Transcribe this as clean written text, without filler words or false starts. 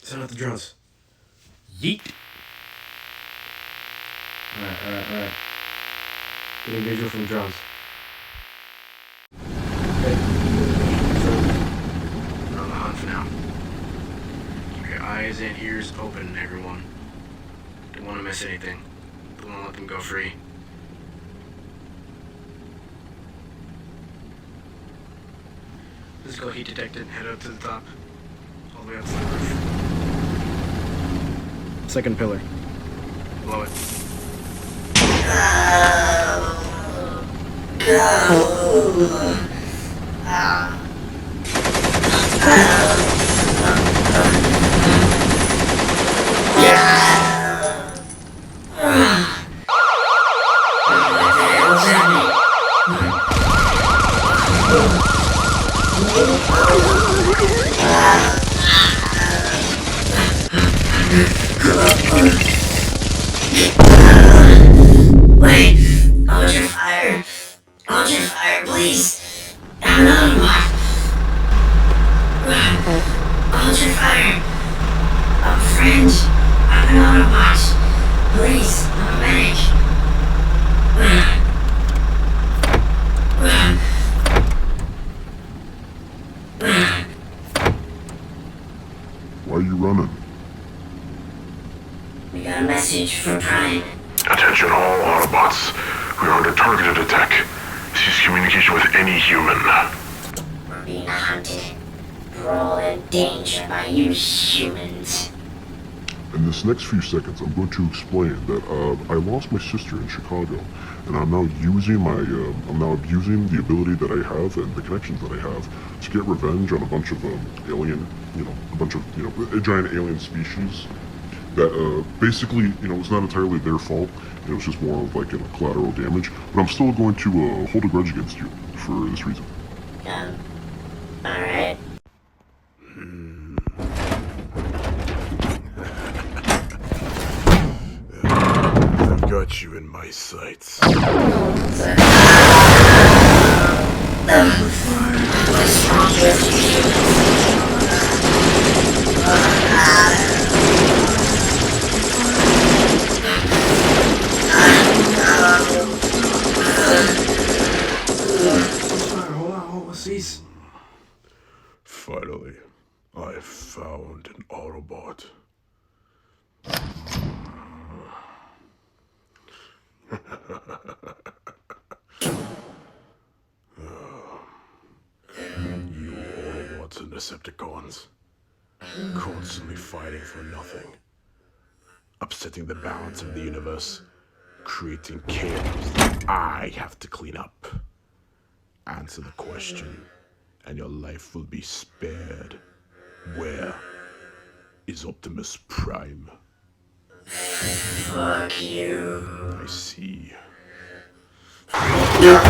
Send out the drones. Yeet. Alright. Getting visual from drones. Okay. So, we're on the hunt for now. Keep your eyes and ears open, everyone. Don't want to miss anything. Don't want to let them go free. Physical heat detected. Head up to the top. All the way up to the roof. Second pillar. Below it. Wait! Hold your fire! Hold your fire, please! I'm an Autobot! Hold your fire! I'm French. I'm an Autobot. Please, I'm a medic. Why are you running? We got a message from Prime. Attention all Autobots. We are under targeted attack. Cease communication with any human. We're being hunted. We're all in danger by you humans. In this next few seconds, I'm going to explain that I lost my sister in Chicago, and I'm now using I'm now abusing the ability that I have and the connections that I have to get revenge on a bunch of alien, a giant alien species that basically, was not entirely their fault. It was just more of like collateral damage. But I'm still going to hold a grudge against you for this reason. Alright. I've got you in my sights. What's wrong with Hold on, cease. Finally, I found an Autobot. You Autobots and Decepticons, constantly fighting for nothing, upsetting the balance of the universe, creating chaos that I have to clean up. Answer the question, and your life will be spared. Where is Optimus Prime? Fuck you. I see. No.